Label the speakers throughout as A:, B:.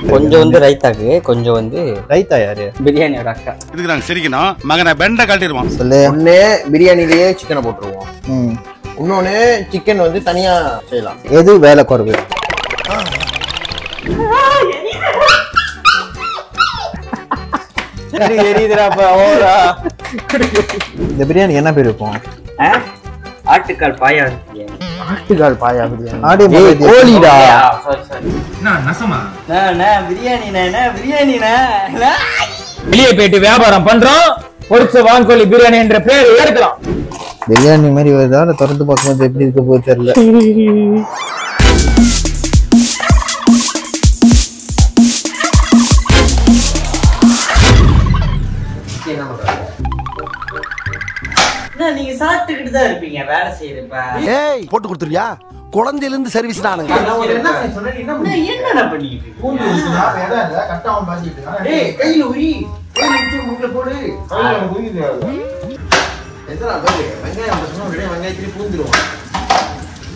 A: கொஞ்சம் வந்து ரைத்தாக்கு, கொஞ்சம் வந்து
B: ரைத்தா யாரு?
A: பிரியாணியோட அக்கா.
C: இதுக்கு நாங்க சிரிக்கணும், மகனை பெண்ட காட்டிடுவோம்.
B: சொல்லு.
D: ஒண்ணு பிரியாணிலேயே சிக்கனை போட்டுருவோம், இன்னொன்னு சிக்கன் வந்து தனியா செய்யலாம்.
B: எது வேலை குறைவு? இந்த பிரியாணி என்ன பேர் இருக்கும்?
A: ஆட்டுக்கால் பாயா பிரியாணி.
D: ஆட்டுக்கால் பாயா பிரியாணி.
B: ஆடி கோழிடா.
E: வெளியே போயிட்டு வியாபாரம் பண்றோம், பொரிச்ச வான்கோழி பிரியாணி என்ற பேர் எடுக்கலாம்.
B: பிரியாணி மாதிரி வருதா இல்ல திறந்து பார்க்கும்போது எப்படி இருக்க போது தெரியல.
A: நீங்க சாப்பிட்டுக்கிட்டு தான் இருப்பீங்க, வேலை செய்யறப்ப.
F: ஏய் போட்டு கொடுத்துறியா? குழந்தையில இருந்து சர்வீஸ் நானுங்க.
A: என்ன பண்ணிட்டு
D: கையில உரி போடு. வெங்காயத்திலே பூந்துருவோம்.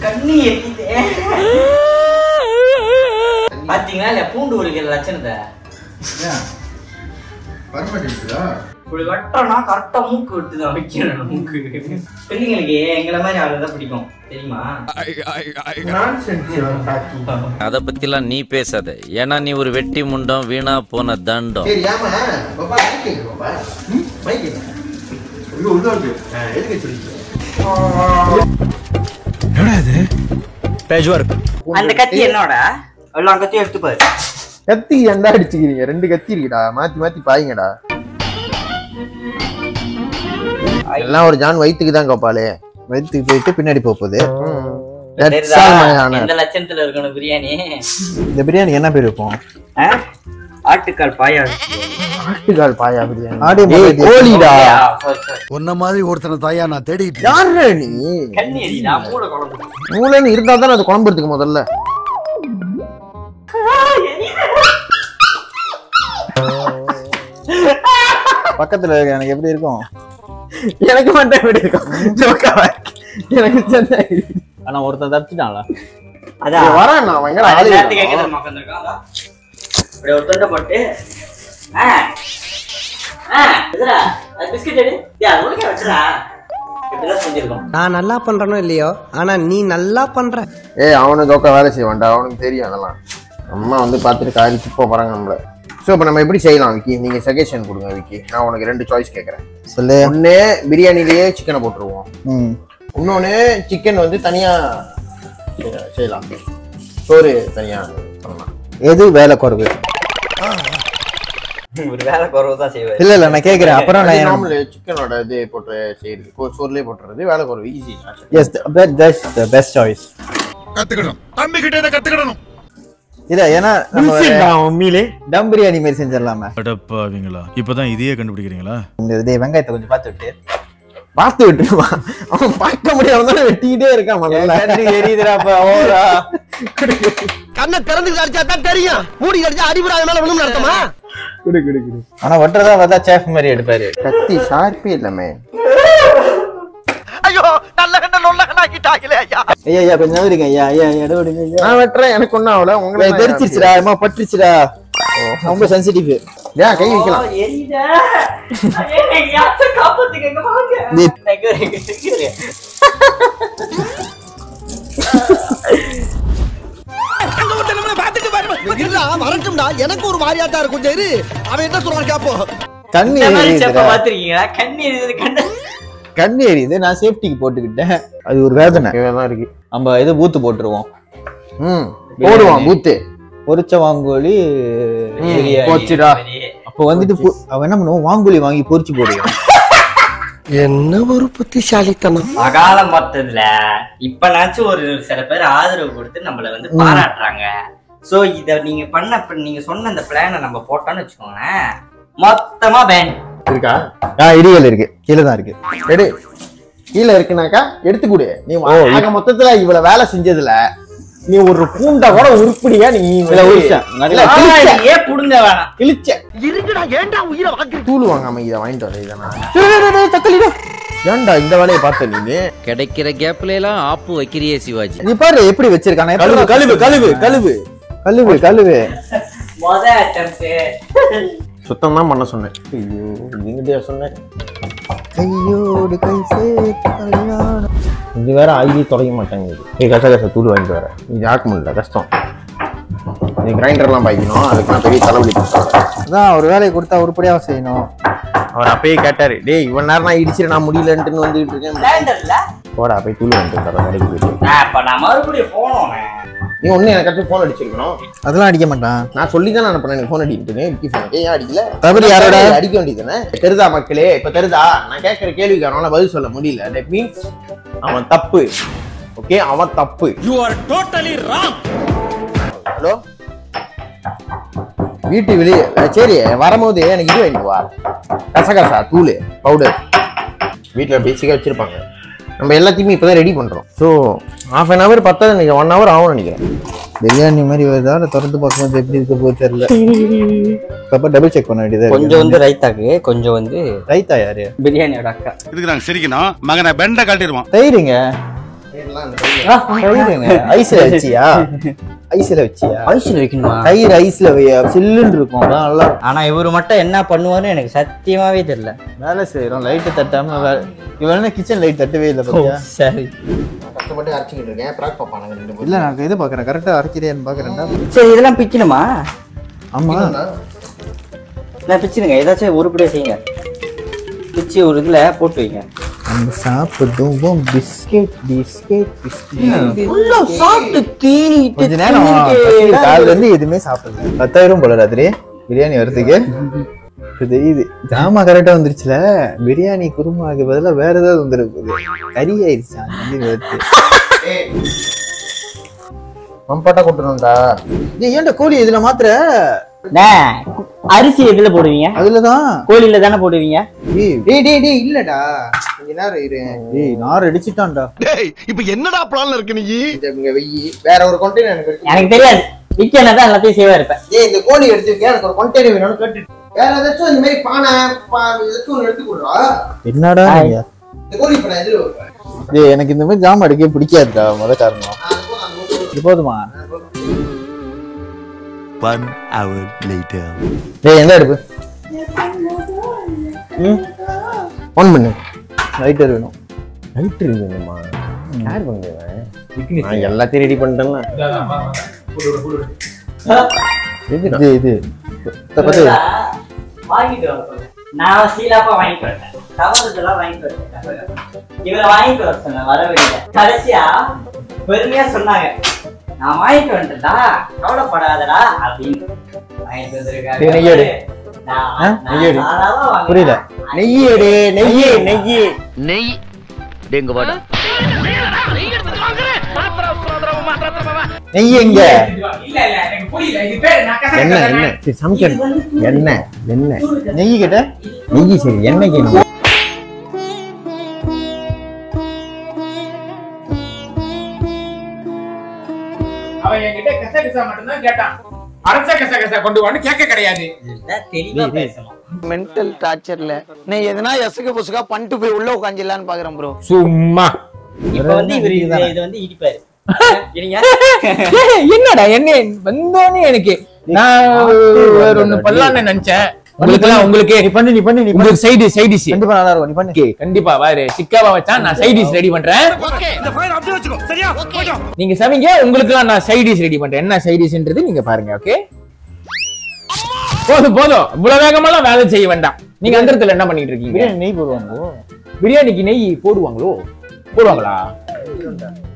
A: கண்ணி எரியுது. பாத்தீங்களா இல்ல பூண்டு உரிக்கிற லட்சணத்தை? இப்படி வெட்டனா கரெக்டா மூக்கு விட்டுதான் வைக்கணும். மூக்கு பிள்ளைங்களுக்கு எங்களை மாதிரி ஆளுதான் பிடிக்கும் தெரியுமா?
G: அத பத்திலாம் நீ பேசாத, ஏன்னா நீ ஒரு வெட்டி முண்டம், வீணா போன தண்டம்.
A: அந்த கத்தி என்னோட எல்லாம் கத்தியும் எடுத்து பாரு.
D: கத்தி ஏன்டா அடிச்சுக்கிறீங்க? 2 கத்தி இருக்குடா, மாத்தி மாத்தி பாயுங்கடா. எல்லாம் ஒரு ஜான் வயிற்றுக்கு தான் கோபாலு.
B: வயிற்றுக்கு போயிட்டு பின்னாடி போகுது.
A: எந்த லட்சணத்துல இருக்கணும் பிரியாணி?
B: இந்த பிரியாணி என்ன பேர் இருக்கும்?
A: ஆட்டுக்கால் பாயா.
D: ஆட்டுக்கால் பாயா பிரியாணி.
B: ஆடி கோழிடா.
F: உன்ன மாதிரி ஒருத்தனை தாயா நான் தேடிட்டு.
D: யாரு நீ?
A: கண்ணி எரியுதா? மூளை குழம்பு.
D: மூளைன்னு இருந்தா தானே அது குழம்புறதுக்கு முதல்ல.
B: பக்கத்துல எனக்கு எப்படி இருக்கும்?
D: எனக்கு மட்டும் எப்படி இருக்கும்? எனக்கு சென்னை.
B: ஆனா ஒருத்தன் தப்பிச்சிட்டான்ல.
A: அதான்
D: வரேன் நான். எங்க
A: நேரத்துக்கு கேக்குது மக்கந்திருக்கான். அப்படி ஒரு தொண்டை போட்டு பிஸ்கட் எடு. உனக்கே வச்சுடா. இப்படிதான் செஞ்சிருக்கோம்.
H: நான் நல்லா பண்றனோ இல்லையோ, ஆனா நீ நல்லா பண்ற.
D: அவனுக்கு தோக்க வேலை செய்ய வேண்டாம், அவனுக்கு தெரியும் அதெல்லாம். அம்மா வந்து பார்த்துட்டு காரி துப்ப போறாங்க நம்மள. ஸோ இப்போ நம்ம எப்படி செய்யலாம் விக்கி? நீங்க சஜஷன் கொடுங்க விக்கி. நான் உனக்கு 2 சாய்ஸ் கேட்கறேன்.
B: சொல்லு.
D: ஒண்ணு பிரியாணிலேயே சிக்கனை போட்டுருவோம், இன்னொன்னு சிக்கன் வந்து தனியா செய்யலாம், சோறு தனியா பண்ணலாம்.
B: எது வேலை குறைவு?
A: ஒரு வேலை குறவு தான் செய்வாரு.
B: இல்ல இல்ல நான் கேக்குறேன். அப்புறம் நான்
D: நார்மல் சிக்கனோட இது போட்டு செய்யறது, சோறுலயே போட்டுறது வேலை குறவு, easy.
B: Yes that's the best choice.
C: கத்துக்கணும், தம்பி கிட்ட இத கத்துக்கணும்.
B: இல்ல ஏன்னா நம்ம உண்மையிலே டம் பிரியாணி மாதிரி செஞ்சிடலாமா?
C: அடப்பாவீங்களா, இப்பதான் இதையே கண்டுபிடிக்கிறீங்களா?
B: இந்த வெங்காயத்தை கொஞ்சம்
D: பார்த்து விட்டுருவா. அவன் பார்க்க முடியாம தானே வெட்டிக்கிட்டே இருக்கான். முதல்ல
B: எரியுதுடாப்பா. ஓரா
F: கண்ணை திறந்து அடிச்சா தான் தெரியும், மூடி அடிச்சா அடிபடாத மேல விழுந்து நடத்துமா?
D: குடு குடு குடு.
B: ஆனா ஒட்டுறதா வந்தா சேஃப் மாதிரி எடுப்பாரு.
D: கத்தி ஷார்ப்பே இல்லமே.
F: ஐயோ நல்ல கண்ண நொல்ல கண்ணாக்கிட்டாங்களே ஐயா.
B: ஐயா கொஞ்சம் நவருங்க ஐயா. ஐயா எடுவிடுங்க ஐயா.
D: நான் வெட்டுறேன், எனக்கு ஒண்ணும் ஆகல. உங்களை
B: தெரிச்சிருச்சுடா, அம்மா பட்டுருச்சுடா. ரொம்ப சென்சிட்டிவ்.
D: ஏன் கை வைக்கலாம்?
A: எரியுதா? காப்பாத்துங்க வாங்க.
F: வரட்டும்டா, எனக்கு ஒரு மாதிரியாட்டா இருக்கும். சரி அவன் என்ன சொல்றான் கேப்போம்.
B: கண்ணி
A: பாத்திருக்கீங்களா? கண்ணி எரியுது.
B: கண்ணி எரியுது. நான் சேஃப்டிக்கு போட்டுக்கிட்டேன். அது ஒரு வேதனை
D: இருக்கு.
B: நம்ம இது பூத்து போட்டுருவோம்.
D: போடுவான் பூத்து.
B: பொரிச்ச வாங்கோலி
D: போச்சுடா.
B: அப்ப வந்துட்டு அவன் என்ன பண்ணுவோம், வாங்கோலி வாங்கி பொரிச்சு போடுவோம்.
F: என்ன ஒரு புத்திசாலித்தனம்.
A: அகால மொத்தத்துல இப்ப நாச்சும் ஒரு சில பேர் ஆதரவு கொடுத்து நம்மள வந்து பாராட்டுறாங்க. சோ இத நீங்க சொன்ன அந்த பிளான நம்ம போட்டோம்னு வச்சுக்கோங்களேன், மொத்தமா பேன்
D: இருக்கா?
B: இடிகள் இருக்கு, கீழே தான் இருக்கு.
D: எடு. கீழே இருக்குனாக்கா எடுத்து கொடு. நீ மொத்தத்துல இவ்வளவு வேலை செஞ்சதுல நீ ஒரு பூண்டை கூட உருப்படியா நீ
A: புடுங்க வேணாம்.
D: கிழிச்ச
F: இருக்குடா. ஏன்டா உயிரை வாங்கி
D: தூள் வாங்காம இதை வாங்கிட்டு வர. ஏன்டா இந்த வேலையை பார்த்த நீ?
G: கிடைக்கிற கேப்ல எல்லாம் ஆப்பு வைக்கிறியே சிவாஜி.
B: நீ பாரு எப்படி வச்சிருக்கானே. கழுவு கழுவு கழுவு கழுவு கழுவு கழுவு.
A: மொத அட்டெம்ப்ட்.
D: சுத்தம் தான் பண்ண சொன்னேன். ஐயோ நீங்க சொன்னேன்.
B: கையோடு கை சேர்த்து கல்யாணம்.
D: இது வேற ஆகி தொடங்க மாட்டேங்குது. கசகச தூள் வாங்கிட்டு வரேன். இது ஆக்க முடியல, கஷ்டம். நீ கிரைண்டர்லாம் பாய்க்கணும், அதுக்கு நான் பெரிய தலைவலி கொடுத்தாங்க.
B: அதான் ஒரு வேலையை கொடுத்தா உருப்படியாக செய்யணும்.
D: அவர் அப்பயே கேட்டாரு, டேய் இவன் நேரம் நான் இடிச்சிட்டு நான் முடியலன்ட்டுன்னு வந்துட்டு இருக்கேன்.
A: கிரைண்டர்ல
D: போடா போய் தூள் வாங்கிட்டு வந்துடுறேன் கடைக்கு போயிட்டு.
A: அப்ப நான் மறுபடியும் போனோம்.
D: நீ ஒண்ணு எனக்கு ஃபோன் அடிச்சிருக்கணும்.
B: அதெல்லாம் அடிக்க மாட்டான்.
D: நான் சொல்லி தான் நான் பண்ணேன் ஃபோன் அடிக்கிட்டு. விக்கி ஃபோன் ஏன் அடிக்கல?
B: தவறு யாரோட?
D: அடிக்க வேண்டியதுதானே. தெரிதா மக்களே? இப்ப தெரிதா? நான் கேட்கிற கேள்விக்கு அவனால பதில் சொல்ல முடியல. தட் மீன்ஸ் அவன் தப்பு. ஓகே, அவன் தப்பு.
C: You are totally wrong.
D: Hello, வீட்டு வெளியே சரி வரும்போது எனக்கு இது வாங்கிட்டு வா. கசகசா தூள் பவுடர் வீட்டில் பேசிக்காக வச்சிருப்பாங்க. நம்ம எல்லாத்தையுமே இப்போதான் ரெடி பண்றோம். ஸோ ½ an hour பத்தாது, நினைக்கிறேன் 1 hour ஆகும் நினைக்கிறேன்.
B: பிரியாணி மாதிரி வருதா இல்லை திறந்து பார்க்கும்போது எப்படி இருக்க போது தெரியல. அப்போ டபுள் செக் பண்ண வேண்டியதா.
A: கொஞ்சம் வந்து ரைத்தாக்கு, கொஞ்சம் வந்து
B: ரைத்தா யாரு?
A: பிரியாணியோட அக்கா.
C: இதுக்கு நாங்க சிரிக்கணும், மகனை பெண்டை காட்டிடுவான்.
B: தயிருங்க. ஐஸ்ல வச்சியா? ஐஸ்ல வச்சியா?
A: ஐஸ்ல வைக்கணுமா?
B: தயிர் ஐஸ்ல வையா, சில்லுன்னு இருக்கும். அதான் நல்லா.
A: ஆனா இவரு மட்டும் என்ன பண்ணுவாருன்னு எனக்கு சத்தியமாவே தெரியல.
B: வேலை செய்யறோம், லைட்டு தட்டாம இவன் கிச்சன் லைட் தட்டவே இல்லை.
A: சரி,
D: கஷ்டப்பட்டு அரைச்சிக்கிட்டு இருக்கேன். ப்ராக் பாப்பாங்க.
B: இல்ல நான் இது பாக்குறேன், கரெக்டா அரைக்கிறேன்னு பாக்குறேன்டா.
A: சரி இதெல்லாம் பிக்கணுமா?
B: ஆமா
A: நான் பிச்சுடுங்க, ஏதாச்சும் உருப்படியா செய்யுங்க. பிச்சு ஒரு இதுல போட்டு வைங்க.
B: நம்ம சாப்பிடுவோம் பிஸ்கெட் பிஸ்கெட் பிஸ்கெட்.
A: சாப்பிட்டு தீனிட்டு
B: கொஞ்ச நேரம் காலைல இருந்து எதுவுமே சாப்பிடல. 10,000 போல ராத்திரி பிரியாணி வரதுக்கு. இது ஜாமா கரெக்டா வந்துருச்சுல. பிரியாணி குருமாக்கு பதிலா வேற ஏதாவது வந்துருக்கு. கறி ஆயிடுச்சு.
D: மம்பாட்டா கொட்டணும்டா.
B: ஏன்டா கோழி இதுல மாத்திர?
A: அரிசி எதுல போடுவீங்க?
B: அதுலதான்
A: கோழில தானே போடுவீங்க.
B: டேய் இல்லடா, கொஞ்ச நேரம் இரு. டேய் நார் அடிச்சிட்டான்டா.
F: டேய் இப்போ என்னடா பிளான்ல இருக்கு நீ?
D: இங்க வெயி வேற ஒரு கண்டெய்னர்
A: எனக்கு தெரியாது. விக்கனா தான் எல்லாத்தையும் சேவா இருப்பேன்.
D: ஏய் இந்த கோழி எடுத்துக்க, எனக்கு ஒரு கண்டெய்னர் வேணும்னு கேட்டு வேற ஏதாச்சும் இந்த மாதிரி பானை ஏதாச்சும் ஒன்று எடுத்து கொடுறா.
B: என்னடா நீங்க?
D: இந்த கோழி இப்ப நான் எதிர வைப்பேன்.
B: டேய் எனக்கு இந்த மாதிரி ஜாம் அடிக்கவே பிடிக்காதுடா. முத காரணம் இது போதுமா?
C: 1 hour later.
B: டேய் எந்த அடுப்பு?
D: ஆன் பண்ணு.
B: லைட்டர் வேணும்.
D: லைட்டர் வேணுமா? யார் பண்ணுவேன்? நான் எல்லாத்தையும் ரெடி பண்ணிட்டேன்ல.
B: இது இது
A: வாங்கிட்டு வர நான் சீலாப்பா வாங்கிட்டு வரேன். தவறுதெல்லாம் வாங்கிட்டு வரேன். இவரை வாங்கிட்டு வர சொன்ன வரவே இல்லை. கடைசியா பெருமையா சொன்னாங்க, நான் வாங்கிட்டு வந்துட்டா கவலைப்படாதடா அப்படின்னு வாங்கிட்டு வந்திருக்காங்க.
B: புரியல.
D: நெய்யேடு நெய்யே நெய்யே
F: நெய் டேங்க வாடா.
B: நெய் எங்க?
D: என்ன என்ன சமைக்கணும்? என்ன என்ன
B: நெய் கிட்ட
D: நெய் சரி எண்ணெய் கேணும்.
E: அவன் என்கிட்ட கசகசா மட்டும்தான் கேட்டான். அரைச்ச கசகசா கொண்டு வான்னு கேட்க கிடையாது.
A: தெளிவா பேசணும்.
F: மென்டல் டார்ச்சர்ல நீ எதனா எசுக புசுகா பண்ணிட்டு போய் உள்ள உட்காந்துலான்னு பாக்குறேன் ப்ரோ.
E: சும்மா
A: இப்ப வந்து இவரு இது வந்து இடிப்பாரு.
E: என்னடா என்ன வந்தோன்னு எனக்கு நான் வேற ஒண்ணு பண்ணலாம்னு நினைச்சேன். உங்களுக்கு
B: நீ பண்ணு
E: உங்களுக்கு சைடு டிஷ்
B: கண்டிப்பா நல்லா இருக்கும். நீ பண்ணு.
E: கண்டிப்பா வாரு சிக்காவா வச்சா நான் சைடு டிஷ் ரெடி பண்றேன்.
C: இந்த ஃபைல் அப்படியே வச்சுக்கோ. சரியா? போய்டோம்.
E: நீங்க சமைங்க, உங்களுக்குலாம் நான் சைடு டிஷ் ரெடி பண்றேன். என்ன சைடு டிஷ்ன்றது நீங்க பாருங்க. ஓகே போதும் இவ்வளவு வேகமெல்லாம் வேலை செய்ய வேண்டாம். நீங்க அந்த இடத்துல என்ன பண்ணிட்டு இருக்கீங்க?
B: பிரியாணி நெய் போடுவாங்க.
E: பிரியாணிக்கு நெய் போடுவாங்களா?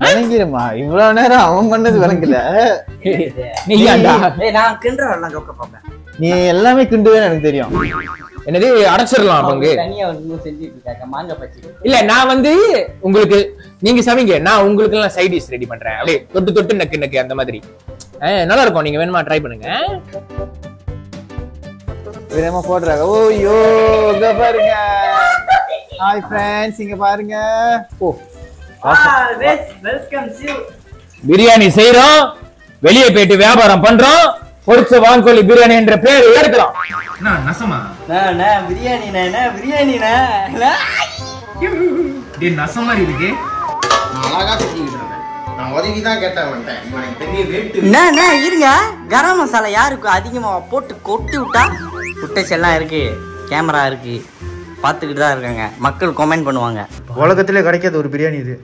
B: விளங்கிருமா? இவ்வளவு நேரம் அவன் பண்ணது விளங்கல.
E: நெய்யாண்டா?
A: நான் கிண்டறெல்லாம் ஜோக்க பாப்பேன்.
B: நீ எல்லாமே கிண்டுவேன்னு எனக்கு தெரியும்.
E: என்னது அடைச்சிடலாம் பங்கு
A: தனியா வந்து செஞ்சிட்டு இருக்காங்க மாங்காய் பச்சி.
E: இல்ல நான் வந்து உங்களுக்கு நீங்க சமைங்க, நான் உங்களுக்கு எல்லாம் சைட் டிஷ் ரெடி பண்றேன். அப்படியே தொட்டு நக்கு அந்த மாதிரி நல்லா இருக்கும். நீங்க வேணுமா ட்ரை பண்ணுங்க.
B: விரமா போடுறாங்க. ஓய்யோ இங்க பாருங்க. ஹாய் ஃப்ரெண்ட்ஸ், இங்க பாருங்க. ஓ
A: வெல்கம் யூ.
E: பிரியாணி செய்றோம், வெளியே போயிட்டு வியாபாரம் பண்றோம். பொரிச்ச வான்கோழி பிரியாணி என்ற பேர் எடுக்கலாம். நசமா
A: பிரியாணி
E: நசம் மாதிரி இருக்கு.
D: அழகா செஞ்சுக்கிட்டு இருக்கேன். நான் உதவி தான் கேட்டேன் வந்துட்டேன். இவன் எனக்கு பெரிய வெயிட்.
A: என்ன இருங்க, கரம் மசாலா யாருக்கு அதிகமா போட்டு கொட்டி விட்டா ஃபுட்டேஜ் எல்லாம் இருக்கு, கேமரா இருக்கு, பார்த்துக்கிட்டு தான் இருக்காங்க, மக்கள் கமெண்ட் பண்ணுவாங்க.
B: உலகத்திலே கிடைக்காத ஒரு பிரியாணி இது.